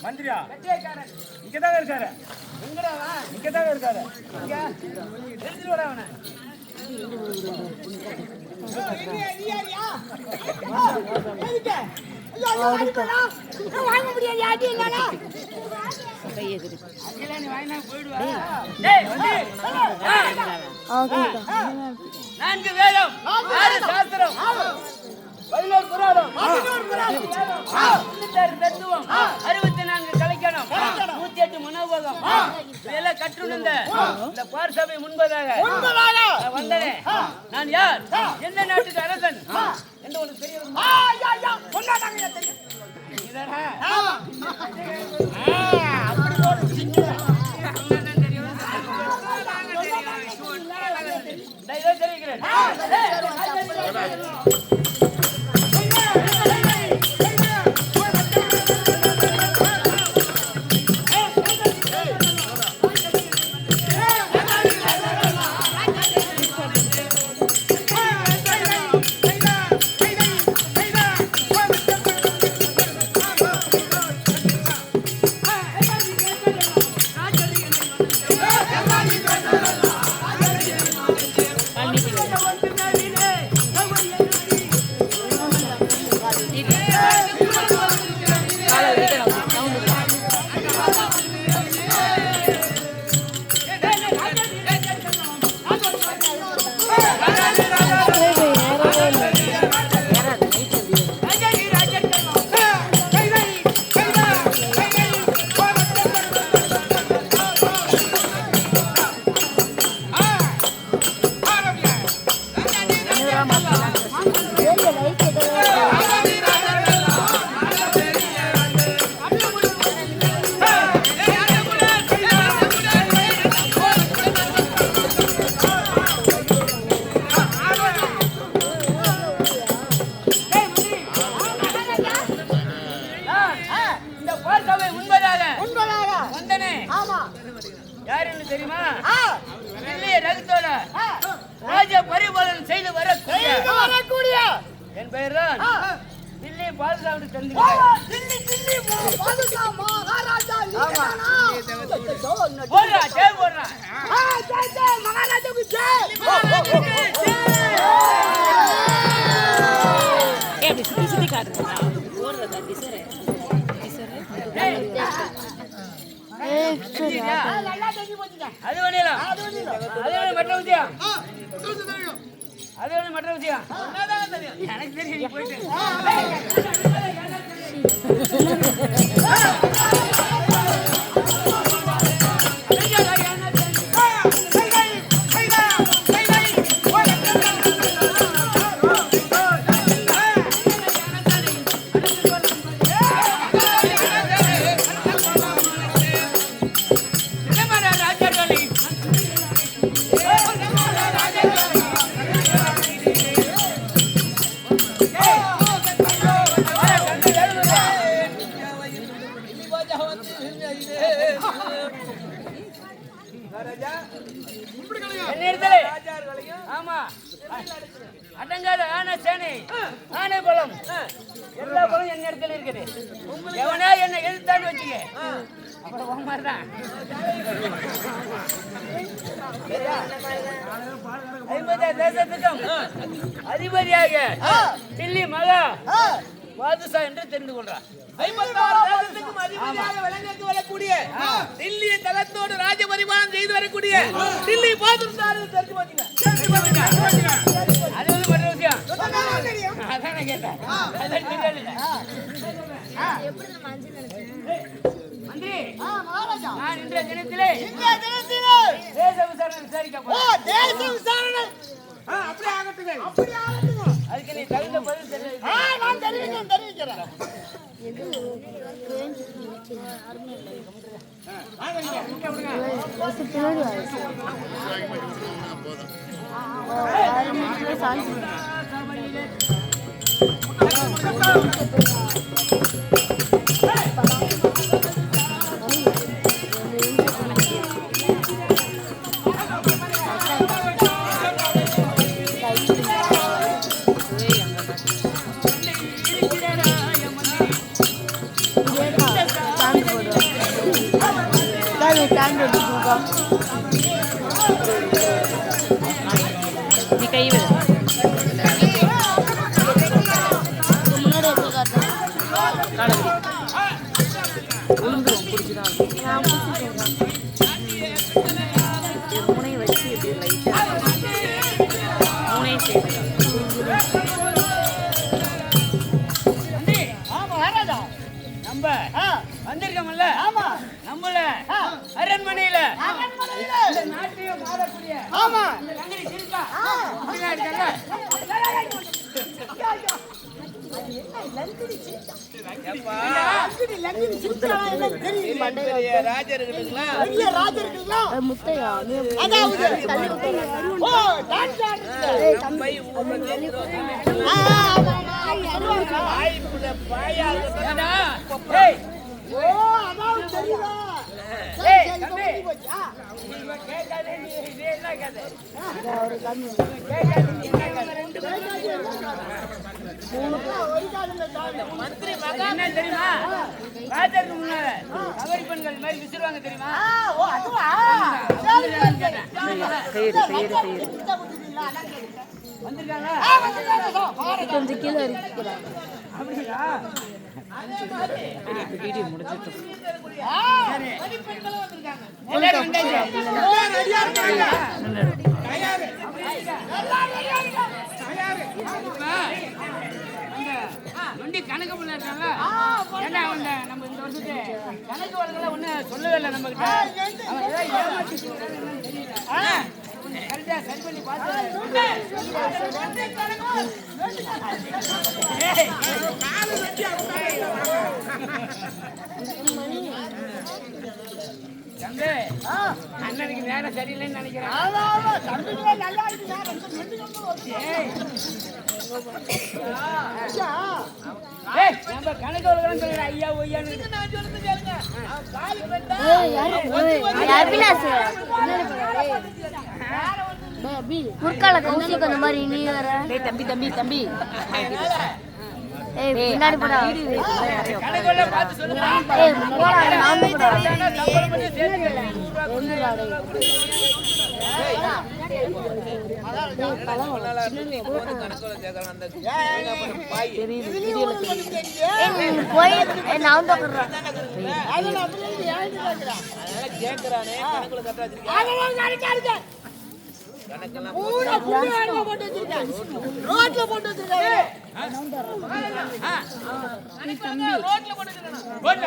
மந்திரியா இங்கதான் இருக்காரு. இங்கதான் இருக்காரு. நான்கு வேதம், சாஸ்திரம், 11 புராணம், 66 தத்துவம், 64 கலைக்கணம், 108 மனோபகம் இதெல்லாம் கற்றுணர்ந்த இந்த பார்சபை முன்பதாக வந்தனே. நான் யார், எந்த நாட்டுக்கு அரசன் என்று உனக்கு தெரியும். தெரிவிக்கிறேன். தெரியுமா? ராஜ பரிபாலனம் செய்து வரக்கூடிய என் பெயர் தான் தில்லி பாதுகாப்பு சுத்தி காட்டுங்க. அது வேணும் மற்ற விஷயம், அது வேணும் மற்ற விஷயம் எனக்கு தெரியும். போயிட்டு அடங்காத ஆன சேனை ஆனை பலம் எல்லா பலம் என் இடத்துல இருக்குது. எவனா என்ன எழுத்தான்னு வச்சுக்க அப்புறம் மாதிரிதான் தேசத்துக்கும் அதிபதியாக தில்லி மகா பாதுஷா என்று தெரிந்து கொள்றார். 56 தேசத்துக்கும் அதிபதியாக விளங்கி வரக்கூடிய தில்லி தலத்தோடு ராஜ பரிபாலனம் செய்து வரக்கூடிய தில்லி பாதுஷா தெரிஞ்சு போச்சுங்க. அது வந்து மற்ற விஷயம். அதான் நான் கேட்டேன். மந்திரி, நான் இன்றைய தினத்திலே தேச விசாரணை விசாரிக்க போறேன். தேச விசாரணை அப்படி ஆகட்டுங்க. அதுக்கு நீ தகுந்த பதில் தெரிவிக்க. நான் தெரிவிக்கிறேன். நீ கை விடு உளுந்துரும் பிடிச்சிதான் முனை வச்சு இப்படி லைட்டா முனை சேர்த்து நம்ம வந்திருக்கோம்ல நம்மள அரண்மனையில இந்த நாட்டையும் ஆளக்கூடிய இந்த நந்தினி சிரிப்பா அப்படிதான் இருக்காங்க. என்ன தெரியுமா? ராஜருக்கு முன்னால கவரி பெண்கள் மாதிரி விசிறுவாங்க தெரியுமா? வந்திருக்காங்க கொஞ்சம் கீழே இருக்கிறாங்க. அப்படியா? வீடியோ முடிஞ்சிட்டு கணக்கு பண்ணாங்க. ஏன்னா அவங்க நம்ம இந்த வருஷத்து கணக்கு வழக்கெல்லாம் ஒன்றும் சொல்லவே இல்லை நம்ம கிட்ட. அவன் ஏதாவது ஏமாற்றி தெரியல. கரெக்டா சரி பண்ணி பார்த்து தம்பி அண்ணனுக்கு நேரம் சரியில்லைன்னு நினைக்கிறேன். நம்ம கணக்கு வழக்கெல்லாம் சொல்லுற ஐயா ஒய்யான்னு நான் சொல்லுறது கேளுங்க. முற்கால கௌசிக்கு அந்த மாதிரி நீ வர தம்பி தம்பி தம்பி ஏய் பின்னாடி போடா கணக்குல பார்த்து சொல்லுங்க. ஏய் போடா நான் போடா சம்பளம் பண்ணி சேர்த்து ஒண்ணுடா போய் நான் தோக்குறேன் ரோட்ல